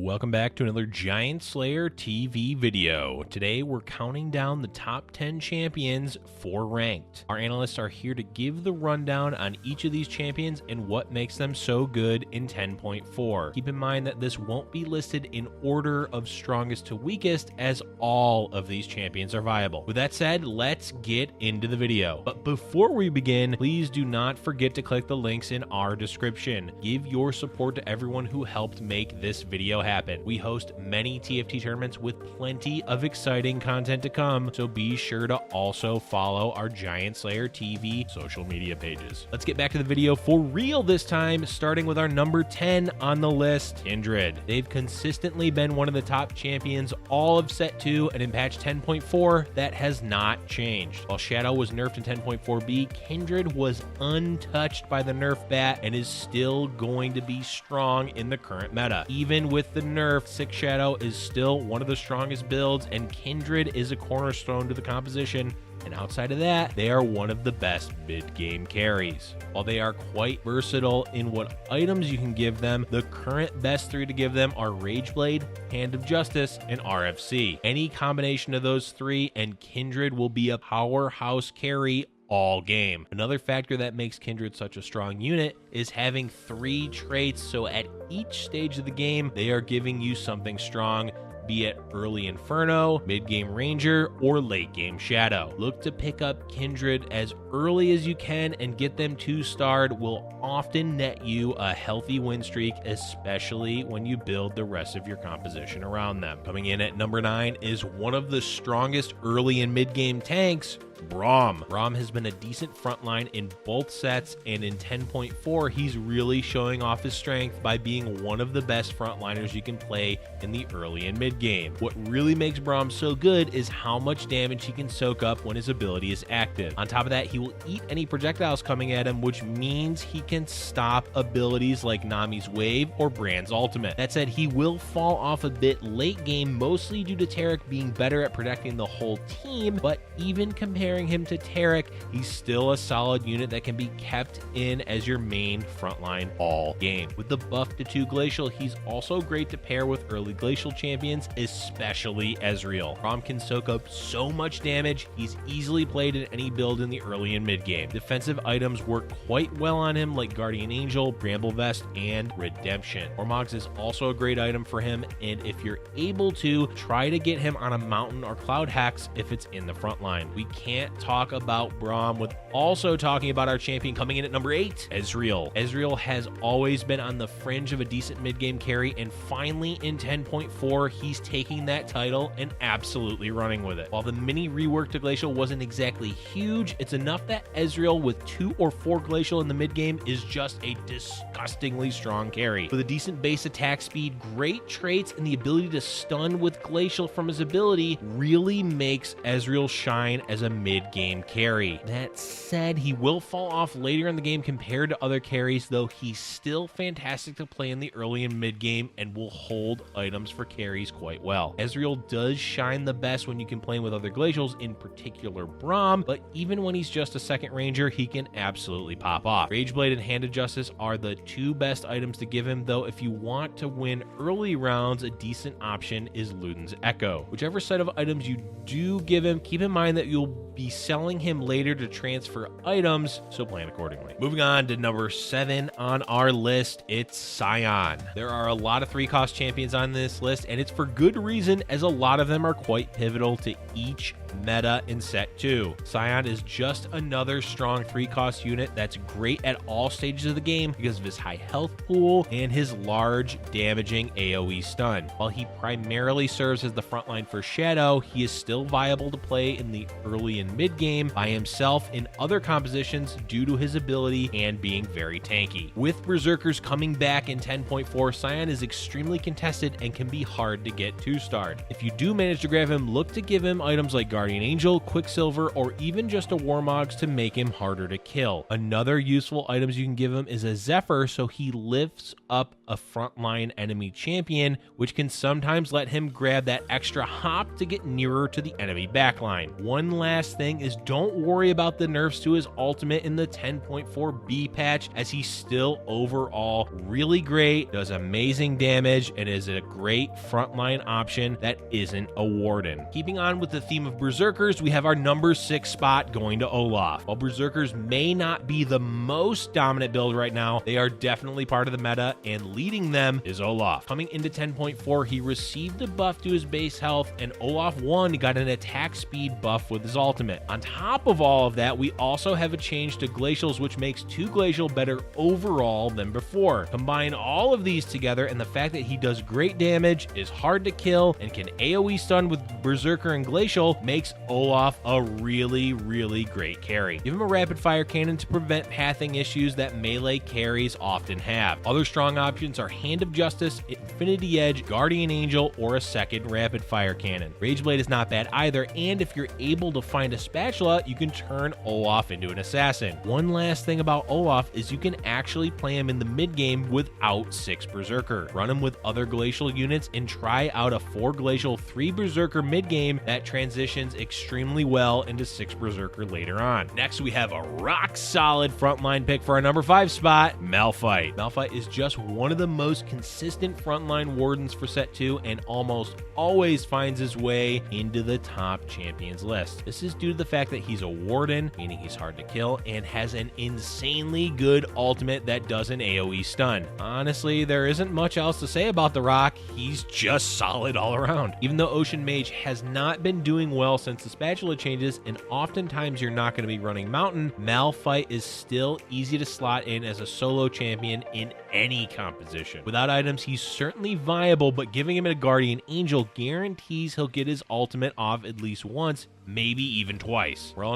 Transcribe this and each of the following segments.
Welcome back to another Giant Slayer TV video. Today we're counting down the top 10 champions for ranked. Our analysts are here to give the rundown on each of these champions and what makes them so good in 10.4. Keep in mind that this won't be listed in order of strongest to weakest, as all of these champions are viable. With that said, let's get into the video. But before we begin, please do not forget to click the links in our description. Give your support to everyone who helped make this video happen. We host many TFT tournaments with plenty of exciting content to come, so be sure to also follow our Giant Slayer TV social media pages. Let's get back to the video for real this time, starting with our number 10 on the list, Kindred. They've consistently been one of the top champions all of set 2, and in patch 10.4, that has not changed. While Shadow was nerfed in 10.4b, Kindred was untouched by the nerf bat and is still going to be strong in the current meta. Even with the nerf, 6 Shadow is still one of the strongest builds, and Kindred is a cornerstone to the composition, and outside of that, they are one of the best mid-game carries. While they are quite versatile in what items you can give them, the current best 3 to give them are Rageblade, Hand of Justice, and RFC. Any combination of those 3 and Kindred will be a powerhouse carry all game. Another factor that makes Kindred such a strong unit is having 3 traits, so at each stage of the game, they are giving you something strong, be it early Inferno, mid-game Ranger, or late-game Shadow. Look to pick up Kindred as early as you can and get them 2-starred will often net you a healthy win streak, especially when you build the rest of your composition around them. Coming in at number 9 is one of the strongest early and mid-game tanks, Braum. Braum has been a decent frontline in both sets, and in 10.4 he's really showing off his strength by being one of the best frontliners you can play in the early and mid game. What really makes Braum so good is how much damage he can soak up when his ability is active. On top of that, he will eat any projectiles coming at him, which means he can stop abilities like Nami's Wave or Brand's ultimate. That said, he will fall off a bit late game, mostly due to Taric being better at protecting the whole team, but even comparing him to Taric, he's still a solid unit that can be kept in as your main frontline all game. With the buff to 2 Glacial, he's also great to pair with early Glacial champions, especially Ezreal. Braum can soak up so much damage, he's easily played in any build in the early and mid game. Defensive items work quite well on him, like Guardian Angel, Bramble Vest, and Redemption. Ormogs is also a great item for him, and if you're able to, try to get him on a Mountain or Cloud Hex if it's in the front line. We can't talk about Braum with also talking about our champion coming in at number 8, Ezreal. Ezreal has always been on the fringe of a decent mid-game carry, and finally in 10.4 he's taking that title and absolutely running with it. While the mini rework to Glacial wasn't exactly huge, it's enough that Ezreal with 2 or 4 Glacial in the mid-game is just a disgustingly strong carry. With a decent base attack speed, great traits, and the ability to stun with Glacial from his ability really makes Ezreal shine as a mid-game carry. That said, he will fall off later in the game compared to other carries, though he's still fantastic to play in the early and mid-game and will hold items for carries quite well. Ezreal does shine the best when you can play with other Glacials, in particular Braum, but even when he's just a second Ranger, he can absolutely pop off. Rageblade and Hand of Justice are the 2 best items to give him, though if you want to win early rounds, a decent option is Luden's Echo. Whichever set of items you do give him, keep in mind that you'll be selling him later to transfer items, so plan accordingly. Moving on to number 7 on our list, it's Sion. There are a lot of 3-cost champions on this list, and it's for good reason, as a lot of them are quite pivotal to each meta in set 2. Sion is just another strong 3-cost unit that's great at all stages of the game because of his high health pool and his large damaging AoE stun. While he primarily serves as the frontline for Shadow, he is still viable to play in the early and mid game by himself in other compositions due to his ability and being very tanky. With Berserkers coming back in 10.4, Sion is extremely contested and can be hard to get 2-starred. If you do manage to grab him, look to give him items like Guardian Guardian Angel, Quicksilver, or even just a Warmogs to make him harder to kill. Another useful items you can give him is a Zephyr, so he lifts up a frontline enemy champion, which can sometimes let him grab that extra hop to get nearer to the enemy backline. One last thing is don't worry about the nerfs to his ultimate in the 10.4b patch, as he's still overall really great, does amazing damage, and is a great frontline option that isn't a Warden. Keeping on with the theme of Berserkers, we have our number 6 spot going to Olaf. While Berserkers may not be the most dominant build right now, they are definitely part of the meta, and leading them is Olaf. Coming into 10.4, he received a buff to his base health, and Olaf 1 got an attack speed buff with his ultimate. On top of all of that, we also have a change to Glacials, which makes 2 Glacial better overall than before. Combine all of these together, and the fact that he does great damage, is hard to kill, and can AoE stun with Berserker and Glacial makes Olaf a really, really great carry. Give him a rapid fire cannon to prevent pathing issues that melee carries often have. Other strong options are Hand of Justice, Infinity Edge, Guardian Angel, or a second rapid fire cannon. Rageblade is not bad either, and if you're able to find a spatula, you can turn Olaf into an assassin. One last thing about Olaf is you can actually play him in the mid game without 6 Berserker. Run him with other Glacial units and try out a 4 Glacial 3 Berserker mid game that transitions extremely well into 6 Berserker later on. Next, we have a rock solid frontline pick for our number 5 spot, Malphite. Malphite is just one of the most consistent frontline wardens for set 2 and almost always finds his way into the top champions list. This is due to the fact that he's a warden, meaning he's hard to kill, and has an insanely good ultimate that does an AoE stun. Honestly, there isn't much else to say about the rock. He's just solid all around. Even though Ocean Mage has not been doing well since the spatula changes, and oftentimes you're not going to be running Mountain, Malphite is still easy to slot in as a solo champion in any composition. Without items, he's certainly viable, but giving him a Guardian Angel guarantees he'll get his ultimate off at least once, maybe even twice. Royal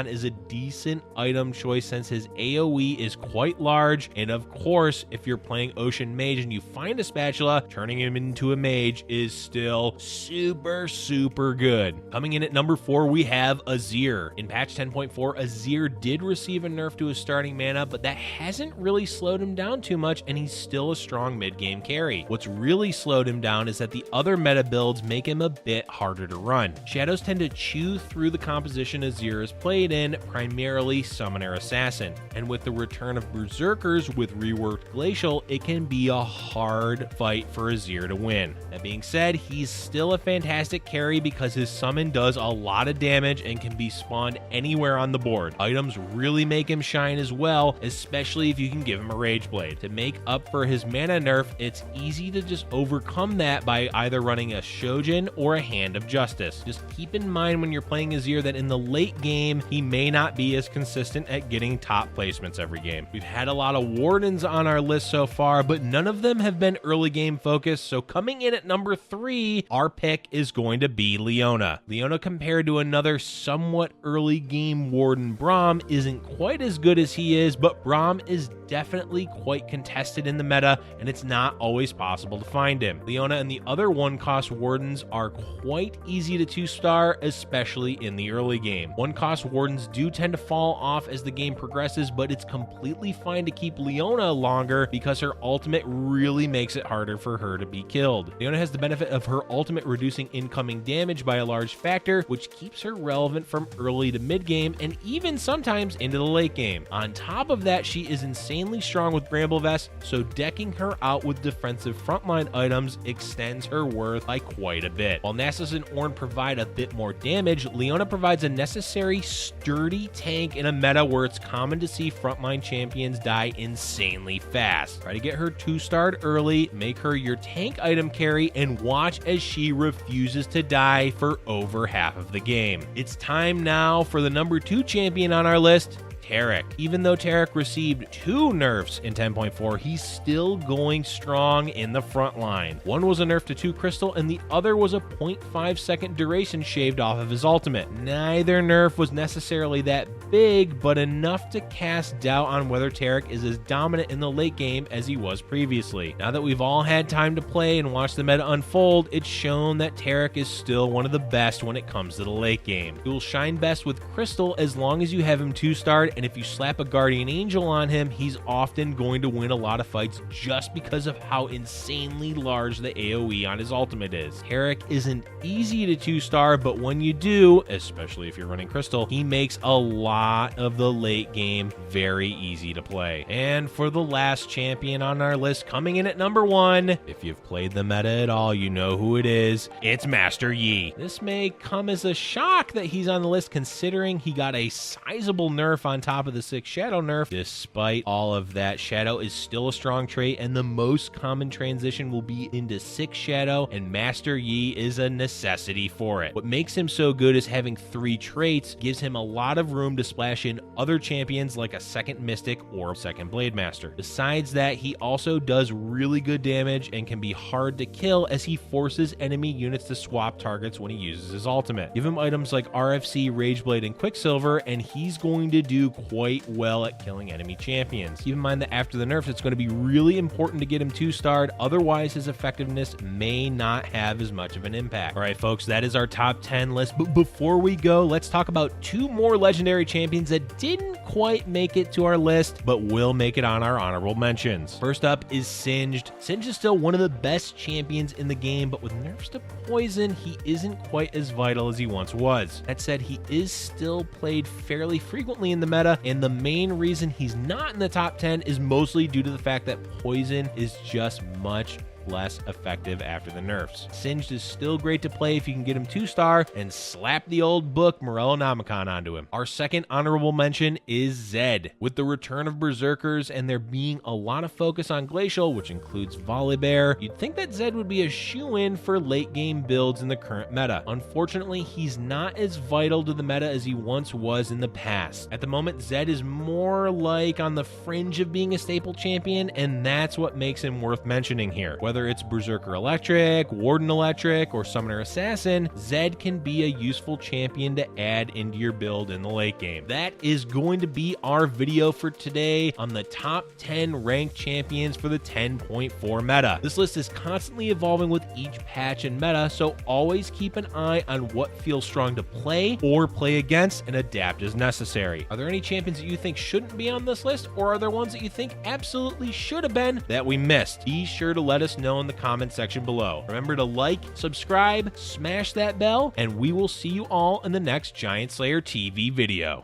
is a decent item choice since his AoE is quite large, and of course, if you're playing Ocean Mage and you find a spatula, turning him into a mage is still super, super good. Coming in at number 4, we have Azir. In patch 10.4, Azir did receive a nerf to his starting mana, but that hasn't really slowed him down too much, and he's still a strong mid-game carry. What's really slowed him down is that the other meta builds make him a bit harder to run. Shadows tend to chew through the composition Azir is played in, primarily Summoner Assassin, and with the return of Berserkers with reworked Glacial, it can be a hard fight for Azir to win. That being said, he's still a fantastic carry because his summon does a lot of damage and can be spawned anywhere on the board. Items really make him shine as well, especially if you can give him a Rageblade. To make up for his mana nerf, it's easy to just overcome that by either running a Shojin or a Hand of Justice. Just keep in mind when you're playing Azir that in the late game, he may not be as consistent at getting top placements every game. We've had a lot of Wardens on our list so far, but none of them have been early game focused, so coming in at number 3, our pick is going to be Leona. Leona, compared to another somewhat early game Warden Braum, isn't quite as good as he is, but Braum is definitely quite contested in the meta, and it's not always possible to find him. Leona and the other 1-cost Wardens are quite easy to 2-star, especially in the early game. 1-cost Wardens do tend to fall off as the game progresses, but it's completely fine to keep Leona longer because her ultimate really makes it harder for her to be killed. Leona has the benefit of her ultimate reducing incoming damage by a large factor, which keeps her relevant from early to mid game and even sometimes into the late game. On top of that, she is insanely strong with Bramble Vest, so decking her out with defensive frontline items extends her worth by quite a bit. While Nasus and Ornn provide a bit more damage, Leona provides a necessary sturdy tank in a meta where it's common to see frontline champions die insanely fast. Try to get her 2-starred early, make her your tank item carry, and watch as she refuses to die for over half of the game. It's time now for the number 2 champion on our list, Taric. Even though Taric received 2 nerfs in 10.4, he's still going strong in the front line. One was a nerf to 2 crystal, and the other was a 0.5 second duration shaved off of his ultimate. Neither nerf was necessarily that big, but enough to cast doubt on whether Taric is as dominant in the late game as he was previously. Now that we've all had time to play and watch the meta unfold, it's shown that Taric is still one of the best when it comes to the late game. He will shine best with crystal as long as you have him 2-starred, and if you slap a guardian angel on him, he's often going to win a lot of fights just because of how insanely large the AoE on his ultimate is. Taric isn't easy to 2-star, but when you do, especially if you're running crystal, he makes a lot of the late game very easy to play. And for the last champion on our list, coming in at number 1, if you've played the meta at all, you know who it is. It's Master Yi. This may come as a shock that he's on the list, considering he got a sizable nerf on top of the 6 Shadow nerf. Despite all of that, Shadow is still a strong trait, and the most common transition will be into 6 Shadow, and Master Yi is a necessity for it. What makes him so good is having 3 traits gives him a lot of room to splash in other champions like a second Mystic or second Blade Master. Besides that, he also does really good damage and can be hard to kill as he forces enemy units to swap targets when he uses his ultimate. Give him items like RFC, Rageblade, and Quicksilver, and he's going to do quite well at killing enemy champions. Keep in mind that after the nerfs, it's going to be really important to get him 2-starred, otherwise his effectiveness may not have as much of an impact. All right, folks, that is our top 10 list, but before we go, let's talk about 2 more legendary champions that didn't quite make it to our list, but will make it on our honorable mentions. First up is Singed. Singed is still one of the best champions in the game, but with nerfs to poison, he isn't quite as vital as he once was. That said, he is still played fairly frequently in the meta, and the main reason he's not in the top 10 is mostly due to the fact that poison is just much less effective after the nerfs. Singed is still great to play if you can get him 2-star and slap the old book Morellonomicon onto him. Our second honorable mention is Zed. With the return of Berserkers and there being a lot of focus on Glacial, which includes Volibear, you'd think that Zed would be a shoo-in for late game builds in the current meta. Unfortunately, he's not as vital to the meta as he once was in the past. At the moment, Zed is more like on the fringe of being a staple champion, and that's what makes him worth mentioning here. Whether it's Berserker Electric, Warden Electric, or Summoner Assassin, Zed can be a useful champion to add into your build in the late game. That is going to be our video for today on the top 10 ranked champions for the 10.4 meta. This list is constantly evolving with each patch and meta, so always keep an eye on what feels strong to play or play against and adapt as necessary. Are there any champions that you think shouldn't be on this list, or are there ones that you think absolutely should have been that we missed? Be sure to let us know in the comment section below. Remember to like, subscribe, smash that bell, and we will see you all in the next Giant Slayer TV video.